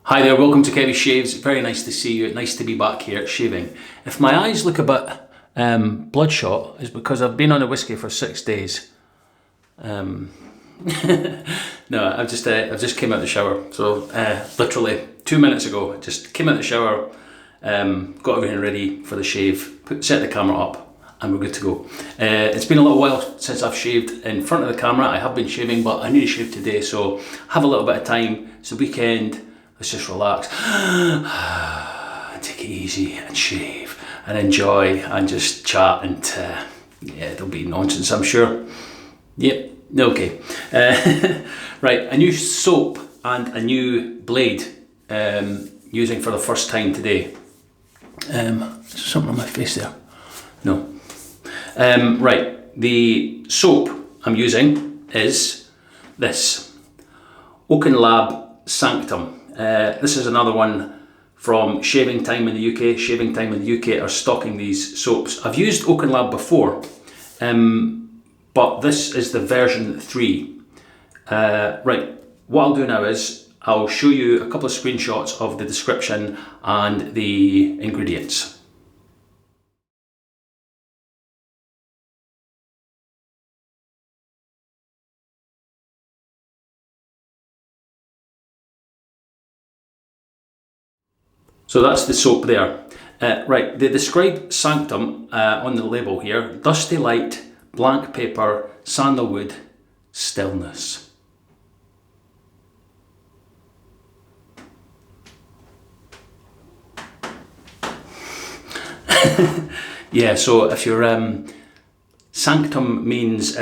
Hi there, welcome to Kevy Shaves. Very nice to see you. Nice to be back here shaving. If my eyes look a bit bloodshot, it's because I've been on a whiskey for 6 days. No, I've just came out of the shower. So literally 2 minutes ago, just came out of the shower, got everything ready for the shave, set the camera up, and we're good to go. It's been a little while since I've shaved in front of the camera. I have been shaving, but I need to shave today, so have a little bit of time. It's the weekend. Let's just relax, and take it easy and shave and enjoy and just chat and yeah, there'll be nonsense, I'm sure. Yep, okay. Right, a new soap and a new blade using for the first time today. Is there something on my face there? No. Right, the soap I'm using is this Oaken Lab Sanctum. This is another one from Shaving Time in the UK. Shaving Time in the UK are stocking these soaps. I've used Oaken Lab before, but this is the version 3. Right, what I'll do now is I'll show you a couple of screenshots of the description and the ingredients. So that's the soap there. Right, they describe Sanctum on the label here: dusty light, blank paper, sandalwood, stillness. Yeah, so if you're Sanctum means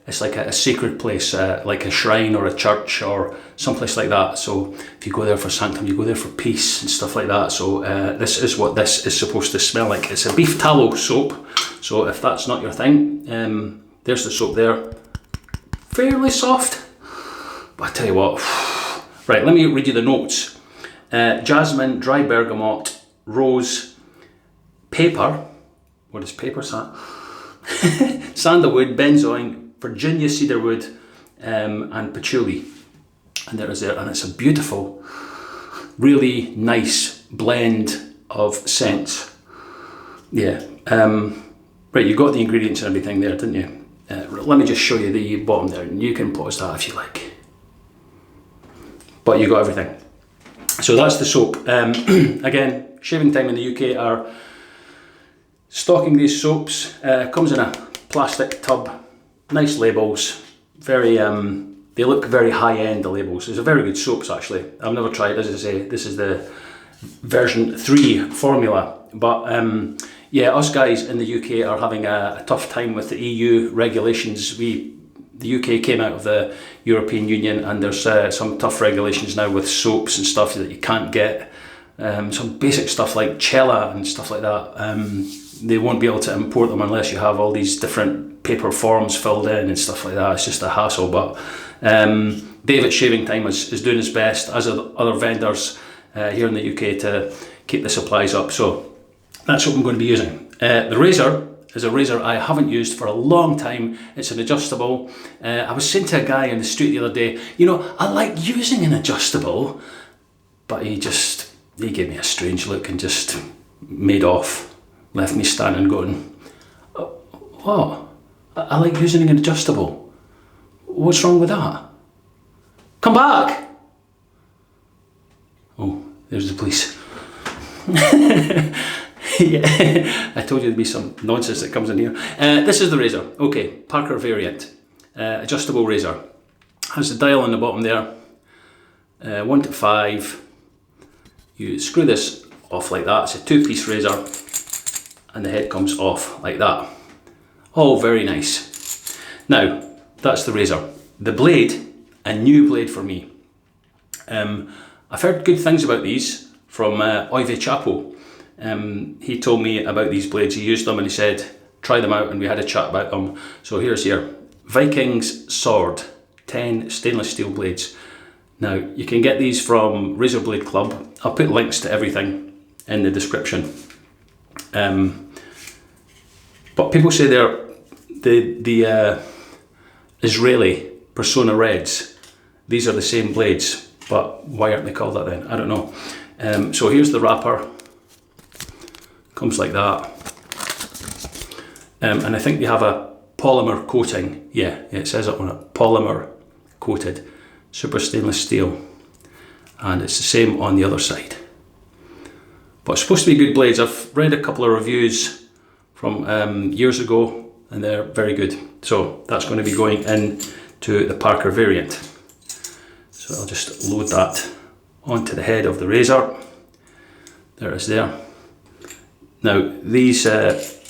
it's like a sacred place, like a shrine or a church or someplace like that. So if you go there for Sanctum, you go there for peace and stuff like that. So this is what this is supposed to smell like. It's a beef tallow soap. So if that's not your thing, there's the soap there. Fairly soft, but I tell you what. Right, let me read you the notes. Jasmine, dry bergamot, rose, paper. What is paper? Sandalwood, benzoin, Virginia cedarwood, and patchouli, and there is there, and it's a beautiful, really nice blend of scents. Yeah. Right, you got the ingredients and everything there, didn't you? Let me just show you the bottom there, and you can pause that if you like. But you got everything. So that's the soap. Again, Shaving Time in the UK are stocking these soaps. Comes in a plastic tub. Nice labels, very they look very high-end, the labels. These are very good soaps actually. I've never tried, as I say, this is the version 3 formula. But yeah, us guys in the UK are having a tough time with the EU regulations. The UK came out of the European Union, and there's some tough regulations now with soaps and stuff that you can't get. Some basic stuff like Cella and stuff like that. They won't be able to import them unless you have all these different paper forms filled in and stuff like that. It's just a hassle. But Dave at Shaving Time is doing his best, as are other vendors here in the UK, to keep the supplies up. So that's what I'm going to be using. The razor is a razor I haven't used for a long time. It's an adjustable. I was saying to a guy in the street the other day, you know, I like using an adjustable, but he gave me a strange look and just made off. Left me standing going, oh, what? I like using an adjustable. What's wrong with that? Come back! Oh, there's the police. Yeah, I told you there'd be some nonsense that comes in here. This is the razor. Okay, Parker variant. Adjustable razor. Has the dial on the bottom there. 1 to 5. You screw this off like that. It's a 2-piece razor. And the head comes off like that. All very nice. Now, that's the razor. The blade, a new blade for me. I've heard good things about these from Oive Chapo. He told me about these blades. He used them and he said, try them out, and we had a chat about them. So here's here. Viking's Sword, 10 stainless steel blades. Now, you can get these from Razor Blade Club. I'll put links to everything in the description. But people say they're the Israeli Persona Reds. These are the same blades, but why aren't they called that then? I don't know. So here's the wrapper, comes like that. And I think they have a polymer coating. Yeah, it says it on it, polymer coated, super stainless steel. And it's the same on the other side. But it's supposed to be good blades. I've read a couple of reviews from years ago and they're very good. So that's going to be going into the Parker variant. So I'll just load that onto the head of the razor. There it is there. Now these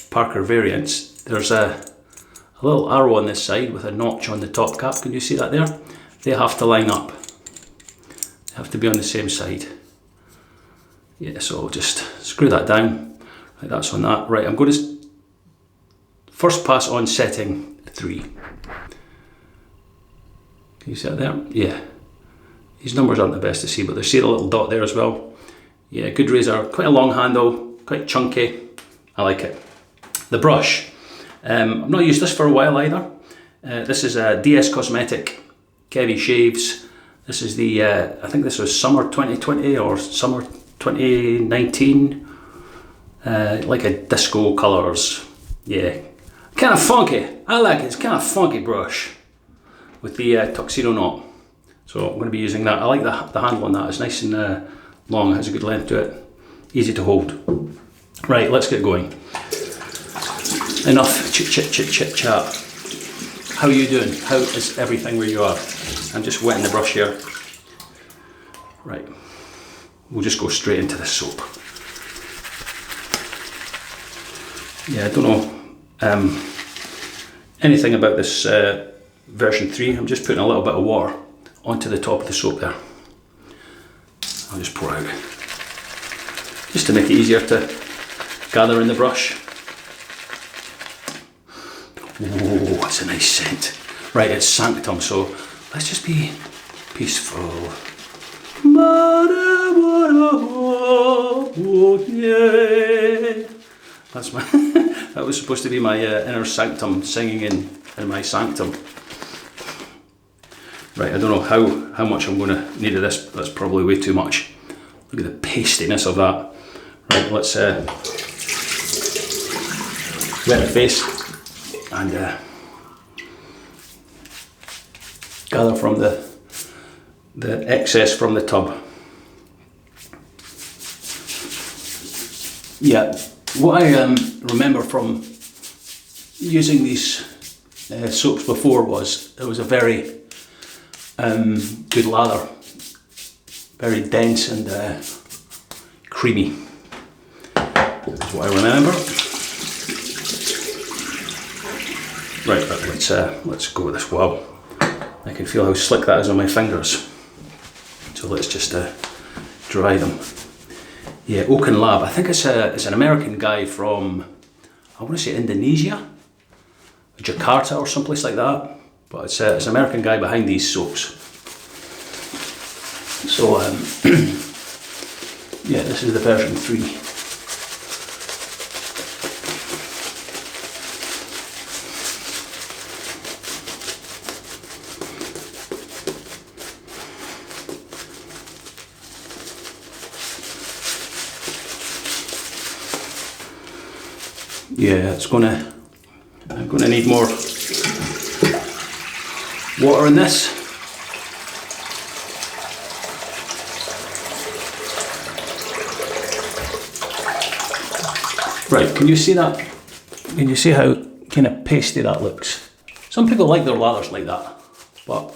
Parker variants, there's a little arrow on this side with a notch on the top cap. Can you see that there? They have to line up. They have to be on the same side. Yeah, so I'll just screw that down. Right, that's on that. Right, I'm going to first pass on setting 3. Can you see that there? Yeah. These numbers aren't the best to see, but they see the little dot there as well. Yeah, good razor. Quite a long handle, quite chunky. I like it. The brush. I've not used this for a while either. This is a DS Cosmetic Kevy Shaves. This is the, I think this was summer 2020 or summer 2019. Like a disco colours. Yeah. Kind of funky. I like it. It's kind of funky brush with the tuxedo knot. So I'm going to be using that. I like the handle on that. It's nice and long. It has a good length to it. Easy to hold. Right, let's get going. Enough chit chat. How are you doing? How is everything where you are? I'm just wetting the brush here. Right, we'll just go straight into the soap. Yeah, I don't know anything about this version 3. I'm just putting a little bit of water onto the top of the soap there. I'll just pour out, just to make it easier to gather in the brush. Oh, that's a nice scent. Right, it's Sanctum, so let's just be peaceful. That's my that was supposed to be my inner sanctum singing in my sanctum. Right, I don't know how much I'm going to need of this. That's probably way too much. Look at the pastiness of that. Right, let's wet the face and gather from the excess from the tub. Yeah, what I remember from using these soaps before was it was a very good lather, very dense and creamy. That's what I remember. Right, let's go with this. Wow, I can feel how slick that is on my fingers. So let's just dry them. Yeah, Oaken Lab. I think it's an American guy from, I want to say Indonesia, Jakarta or someplace like that. But it's an American guy behind these soaps. So yeah, this is the version 3. Yeah, I'm gonna need more water in this. Right, can you see that? Can you see how kind of pasty that looks? Some people like their lathers like that, but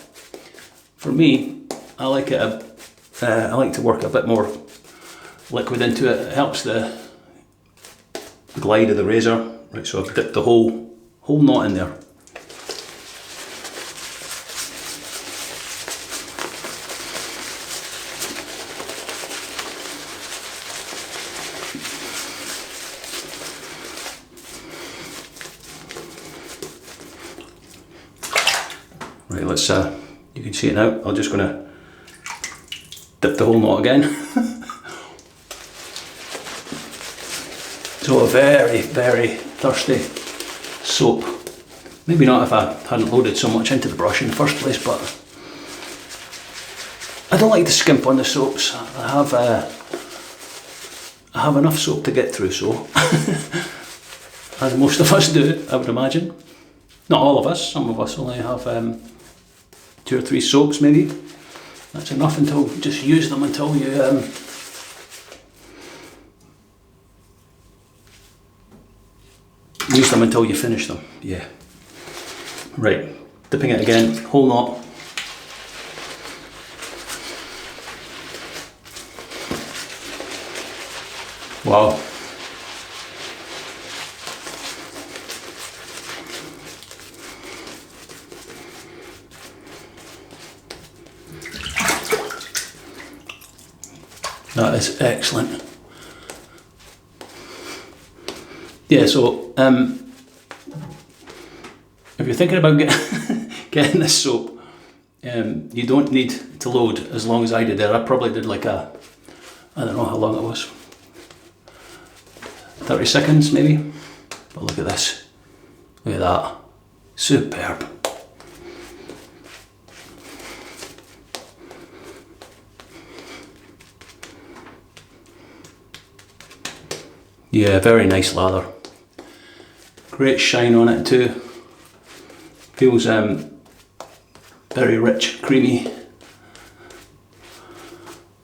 for me, I like it. I like to work a bit more liquid into it. It helps the glide of the razor. Right, so I've dipped the whole knot in there. Right, let's you can see it now. I'm just gonna dip the whole knot again. So a very, very thirsty soap. Maybe not if I hadn't loaded so much into the brush in the first place, but I don't like to skimp on the soaps. I have enough soap to get through, so as most of us do, I would imagine. Not all of us. Some of us only have 2 or 3 soaps, maybe. That's enough until just use them until you use them until you finish them. Yeah. Right. Dipping it again. Whole knot. Wow. That is excellent. Yeah, so if you're thinking about getting this soap, you don't need to load as long as I did there. I probably did like I don't know how long it was. 30 seconds maybe, but look at this, look at that, superb. Yeah, very nice lather, great shine on it too, feels very rich, creamy.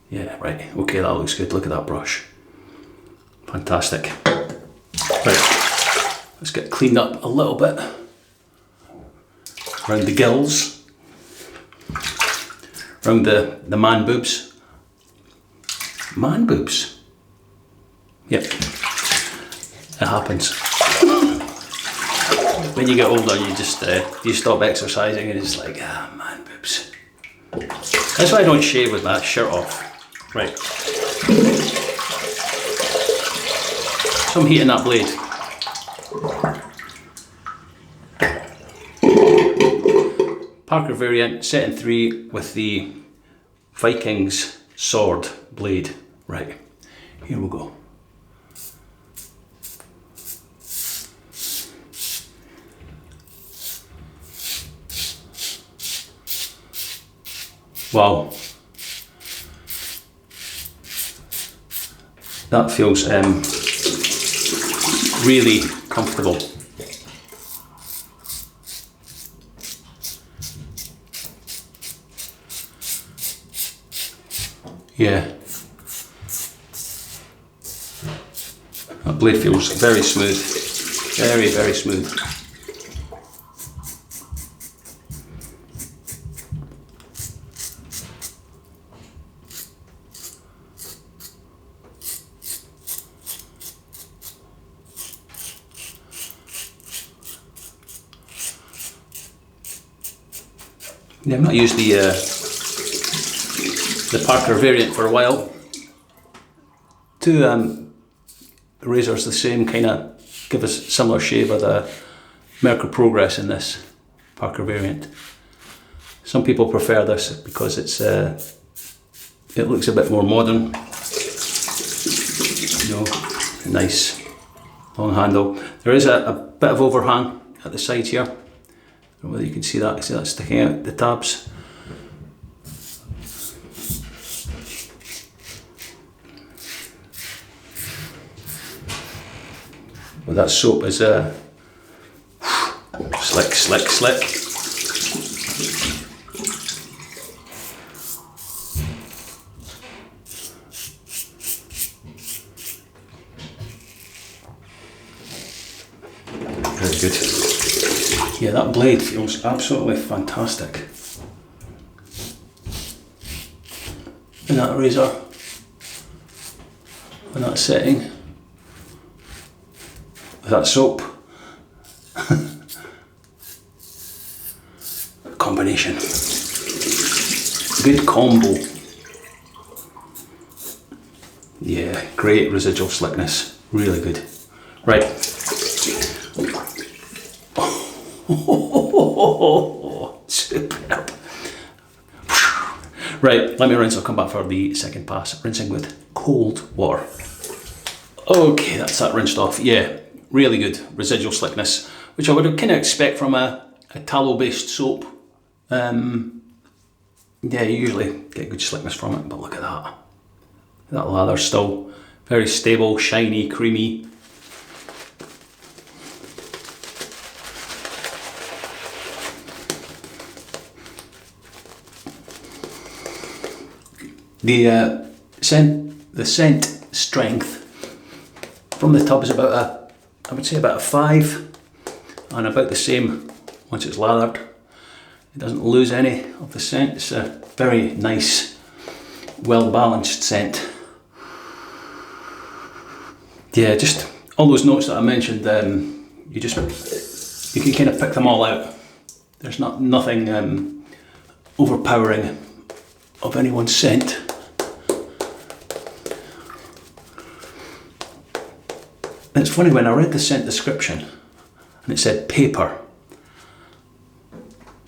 Yeah, right, okay, that looks good, look at that brush, fantastic. Right, let's get cleaned up a little bit around the gills, around the man boobs. Man boobs? Yep, it happens. When you get older, you just you stop exercising and it's like, man boobs. That's why I don't shave with my shirt off. Right. So I'm heating that blade. Parker variant, set in 3 with the Viking's sword blade. Right, here we go. Wow. That feels really comfortable. Yeah. That blade feels very smooth. Very, very smooth. Yeah, I've not used the Parker variant for a while. 2 razors the same, kind of give us similar shave of the Merkur Progress in this Parker variant. Some people prefer this because it's it looks a bit more modern. You know, nice long handle. There is a bit of overhang at the sides here. I don't know whether you can see that. See that sticking out the tabs. But that soap is slick, slick, slick. Very good. Yeah, that blade feels absolutely fantastic. In that razor, in that setting, with that soap. Combination. Good combo. Yeah, great residual slickness. Really good. Right. Superb. Right, let me rinse. I'll come back for the second pass. Rinsing with cold water. Okay, that's that rinsed off. Yeah, really good residual slickness, which I would kind of expect from a tallow-based soap. yeah, you usually get good slickness from it, but look at that. That lather's still very stable, shiny, creamy. The scent strength from the tub is about I would say about a 5, and about the same once it's lathered. It doesn't lose any of the scent. It's a very nice, well balanced scent. Yeah, just all those notes that I mentioned, you can kind of pick them all out. There's nothing overpowering of anyone's scent. And it's funny, when I read the scent description and it said paper.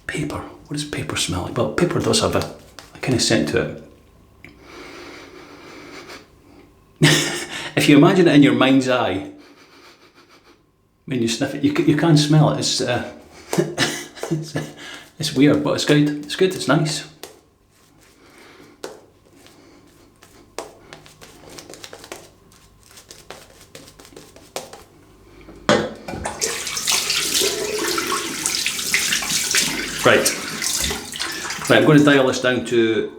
Paper, what does paper smell like? Well, paper does have a kind of scent to it. If you imagine it in your mind's eye, when you sniff it, you can smell it. It's weird, but it's good. It's good, it's nice. Right, I'm going to dial this down to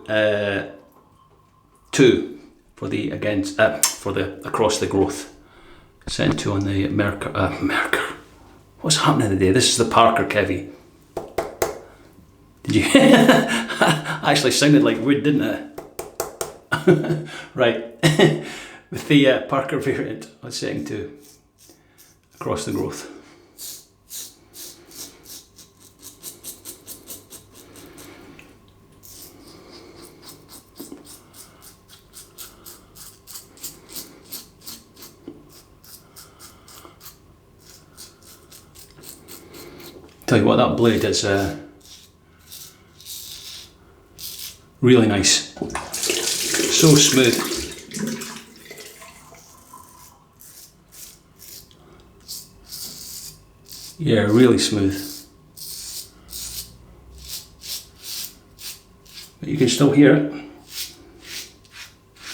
2 for the across the growth. Set 2 on the Merker. What's happening today? This is the Parker Kevy. Did you? Actually sounded like wood, didn't it? Right, with the Parker variant on setting 2 across the growth. Tell you what, that blade is really nice, so smooth. Yeah, really smooth. But you can still hear it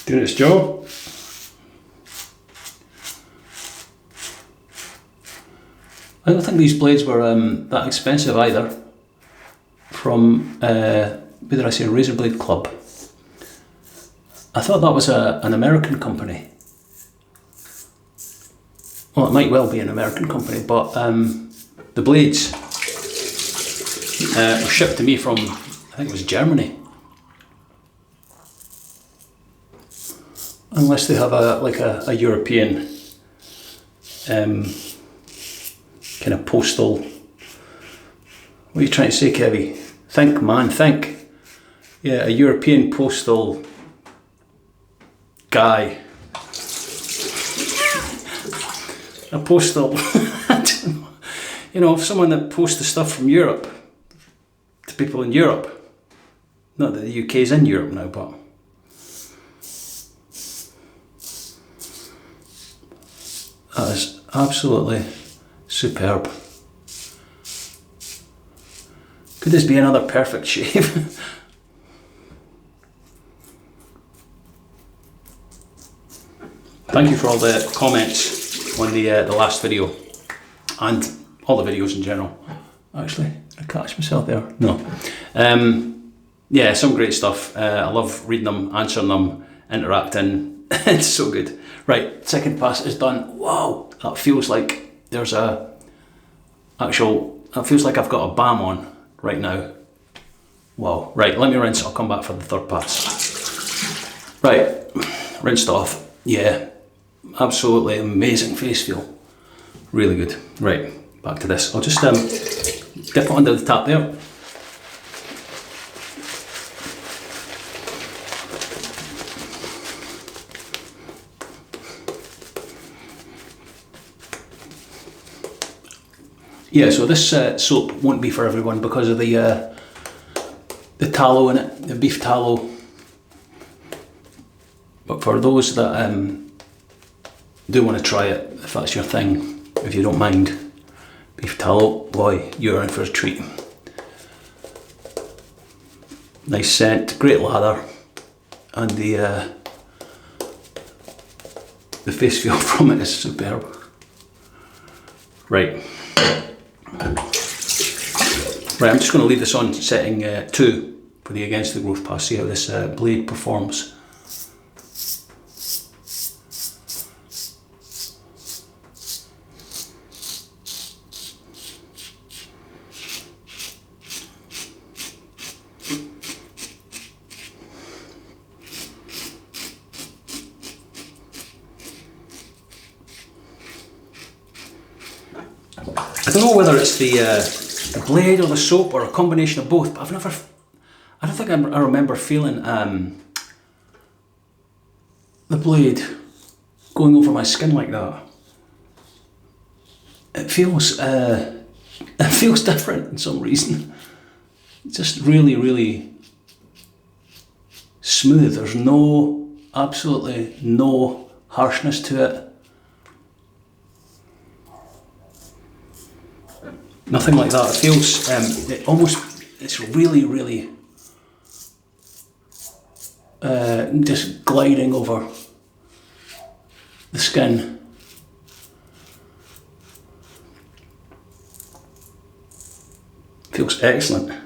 doing its job. I don't think these blades were that expensive either. From, where did I say, Razor Blade Club. I thought that was an American company. Well, it might well be an American company, but the blades were shipped to me from, I think it was Germany. Unless they have a European kind of postal. What are you trying to say, Kevy? Think, man, think. Yeah, a European postal guy. A postal, you know, someone that posts the stuff from Europe to people in Europe. Not that the UK's in Europe now, but that is absolutely superb. Could this be another perfect shave? Thank you for all the comments on the last video and all the videos in general. Actually, did I catch myself there? No. Yeah, some great stuff. I love reading them, answering them, interacting. It's so good. Right, second pass is done. Wow, that feels like there's that feels like I've got a balm on right now. Wow, right, let me rinse, I'll come back for the third pass. Right, rinsed off. Yeah, absolutely amazing face feel. Really good. Right, back to this. I'll just dip it under the tap there. Yeah, so this soap won't be for everyone because of the tallow in it, the beef tallow. But for those that do want to try it, if that's your thing, if you don't mind beef tallow, boy, you're in for a treat. Nice scent, great lather, and the face feel from it is superb. Right. Right, I'm just going to leave this on setting 2 for the Against the Growth pass, see how this blade performs. I don't know whether it's the blade or the soap or a combination of both, but I don't think I remember feeling the blade going over my skin like that. It feels different for some reason. It's just really, really smooth. There's absolutely no harshness to it. Nothing like that. It feels, it's really, really just gliding over the skin. Feels excellent.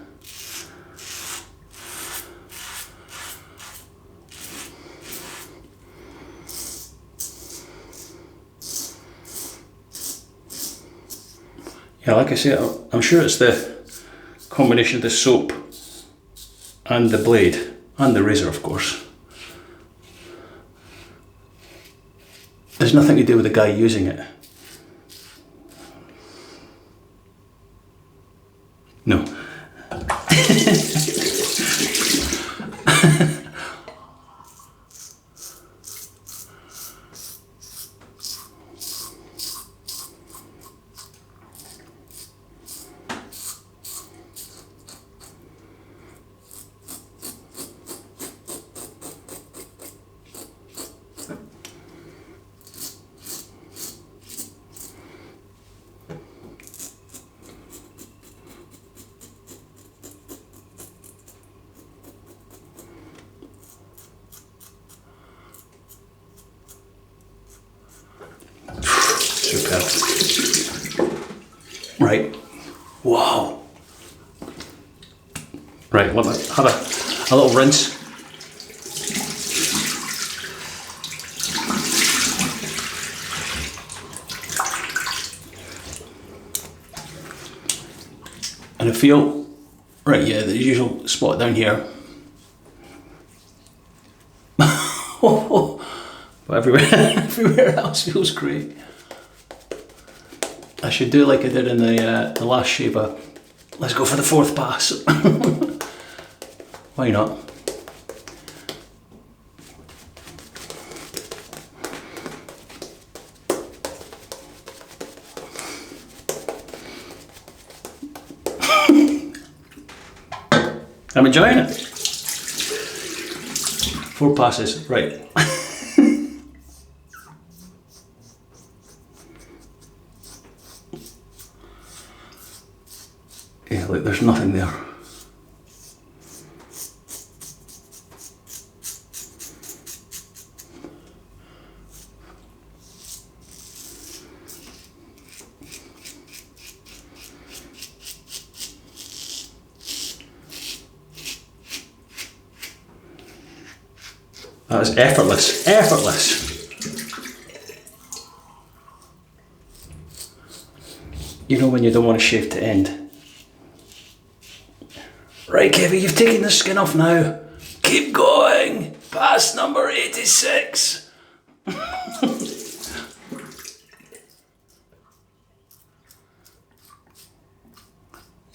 Yeah, like I say, I'm sure it's the combination of the soap and the blade, and the razor of course. There's nothing to do with the guy using it. No. Superb. Right. Wow. Right, let me have a little rinse. And I feel, right, yeah, the usual spot down here. But everywhere else feels great. I should do like I did in the last shaver. Let's go for the 4th pass. Why not? I'm enjoying it. 4 passes, right. Yeah, look, there's nothing there. That was effortless, effortless. You know when you don't want to shave to end. Right, Kevy, you've taken the skin off now. Keep going. Pass number 86.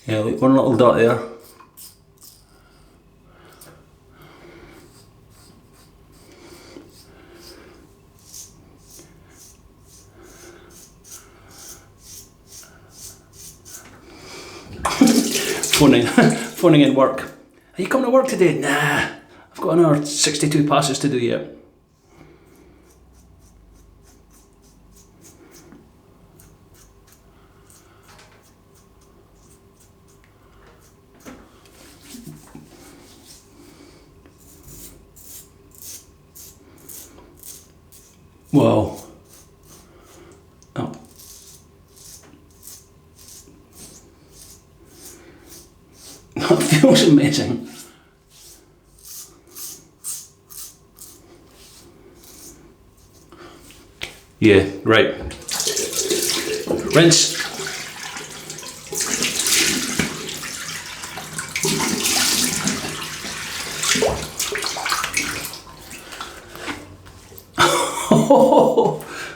Yeah, look, one little dot there. Phoning in work. Are you coming to work today? Nah, I've got another 62 passes to do yet. Wow. Oh. That feels amazing. Yeah, right. Rinse.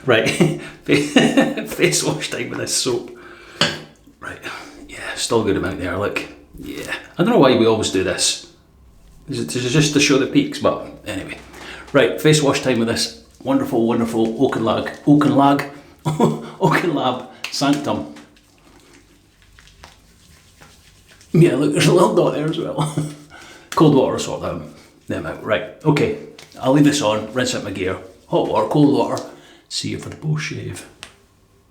Right. Face wash time with this soap. Right. Yeah, still a good amount there, look. Yeah. I don't know why we always do this. Is it just to show the peaks? But anyway. Right, face wash time with this wonderful, wonderful Oaken Lab Sanctum. Yeah, look, there's a little dot there as well. Cold water will sort them out. Right, okay. I'll leave this on, rinse out my gear. Hot water, cold water. See you for the post shave.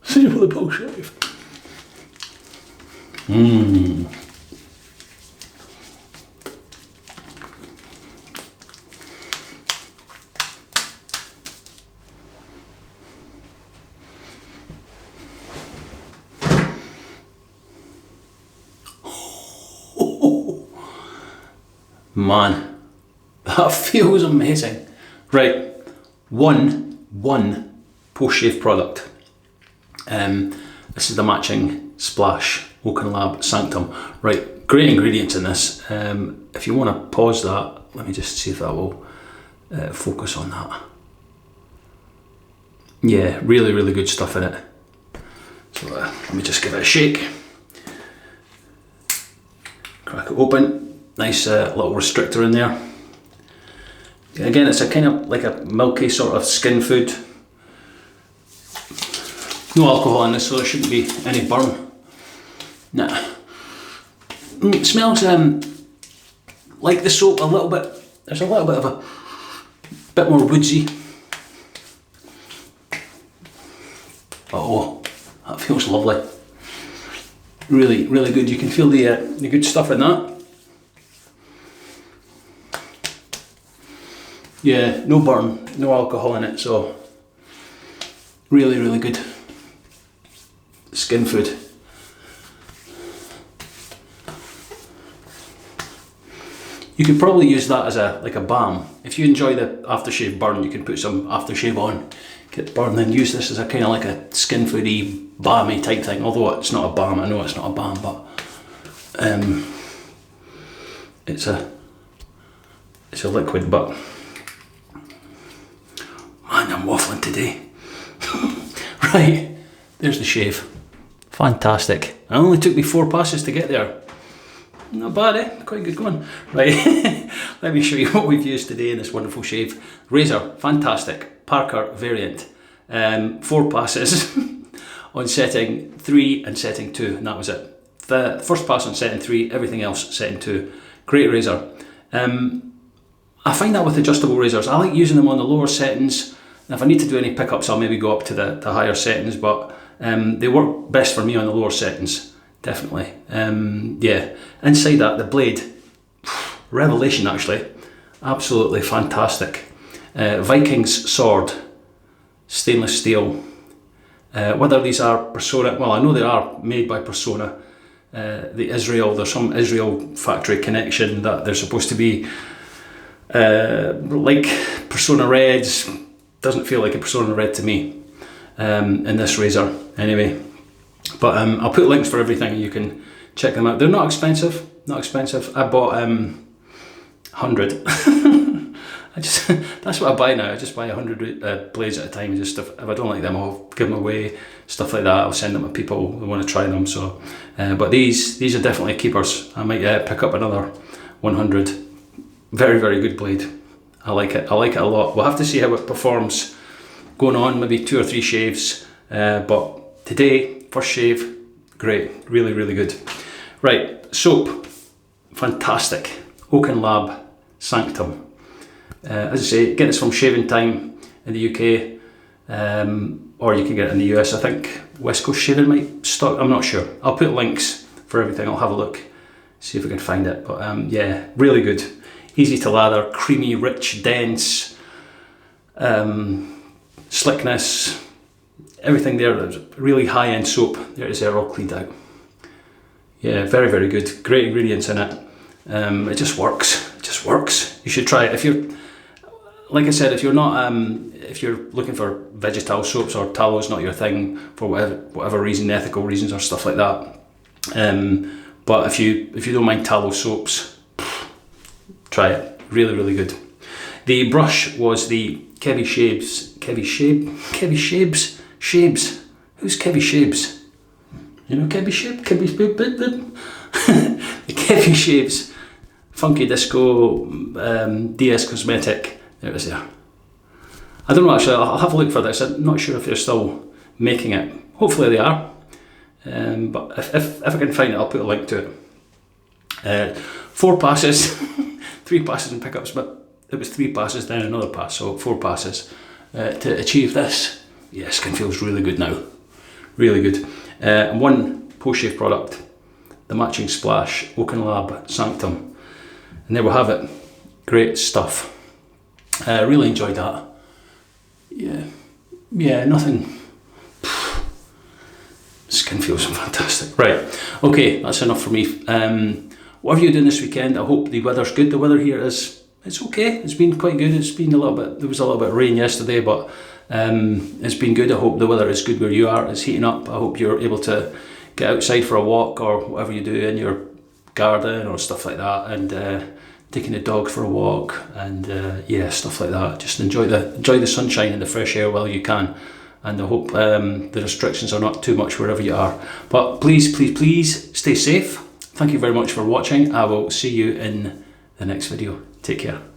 See you for the post shave. Man, that feels amazing. Right, one post-shave product. This is the matching splash Oaken Lab Sanctum. Right, great ingredients in this. If you want to pause that, let me just see if that will focus on that. Yeah, really, really good stuff in it. So let me just give it a shake. Crack it open. Nice little restrictor in there. Again, it's a kind of like a milky sort of skin food. No alcohol in this, so there shouldn't be any burn. Nah. It smells like the soap a little bit. There's a little bit of a bit more woodsy. Oh, that feels lovely. Really, really good. You can feel the good stuff in that. Yeah, no burn, no alcohol in it, so really, really good skin food. You could probably use that as like a balm. If you enjoy the aftershave burn, you can put some aftershave on, get burn, then use this as a kind of like a skin foody, balmy type thing. Although it's not a balm, I know it's not a balm, but it's a liquid. But man, I'm waffling today. Right, there's the shave. Fantastic. It only took me 4 passes to get there. Not bad, eh? Quite good going. Right, let me show you what we've used today in this wonderful shave. Razor, fantastic. Parker variant. 4 passes on setting 3 and setting 2, and that was it. The first pass on setting 3, everything else setting 2. Great razor. I find that with adjustable razors, I like using them on the lower settings. And if I need to do any pickups, I'll maybe go up to the higher settings, but they work best for me on the lower settings, definitely. Yeah, inside that, the blade, revelation actually, absolutely fantastic. Viking's sword, stainless steel. Whether these are Persona, well, I know they are made by Persona. There's some Israel factory connection that they're supposed to be like Persona Reds. Doesn't feel like a Persona Red to me in this razor anyway, but I'll put links for everything and you can check them out. They're not expensive, I bought 100. That's what I buy now. I just buy 100 blades at a time. Just if I don't like them, I'll give them away, stuff like that. I'll send them to people who want to try them. So but these are definitely keepers. I might pick up another 100. Very, very good blade. I like it a lot. We'll have to see how it performs going on, maybe 2 or 3 shaves, but today, first shave, great, really, really good. Right, soap, fantastic. Oaken Lab Sanctum. As I say, get this from Shaving Time in the UK, or you can get it in the US. I think West Coast Shaving might stock, I'm not sure. I'll put links for everything, I'll have a look, see if I can find it, but yeah, really good. Easy to lather, creamy, rich, dense, slickness, everything there. There's really high-end soap. There it is there, all cleaned out. Yeah, very, very good. Great ingredients in it. It just works. It just works. You should try it. If you're, like I said, if you're not, if you're looking for vegetal soaps or tallow is not your thing for whatever reason, ethical reasons or stuff like that. But if you don't mind tallow soaps, try it. Really, really good. The brush was the Kevy Shapes. Who's Kevy Shapes? You know Kevy Shape? The Kevy Shapes Funky Disco DS Cosmetic. There it is there. I don't know actually, I'll have a look for this. I'm not sure if they're still making it. Hopefully they are. But if I can find it, I'll put a link to it. 4 passes, 3 passes and pickups, but it was 3 passes then another pass, so 4 passes to achieve this. Yeah, skin feels really good now. Really good. And 1 post-shave product, the matching splash Oaken Lab Sanctum. And there we have it. Great stuff. Really enjoyed that. Yeah, nothing. Skin feels fantastic. Right, okay, that's enough for me. What are you doing this weekend? I hope the weather's good. The weather here it's okay. It's been quite good. It's been there was a little bit of rain yesterday, but it's been good. I hope the weather is good where you are. It's heating up. I hope you're able to get outside for a walk or whatever you do in your garden or stuff like that, and taking the dog for a walk, and yeah, stuff like that. Just enjoy the sunshine and the fresh air while you can. And I hope the restrictions are not too much wherever you are. But please, please, please stay safe. Thank you very much for watching. I will see you in the next video. Take care.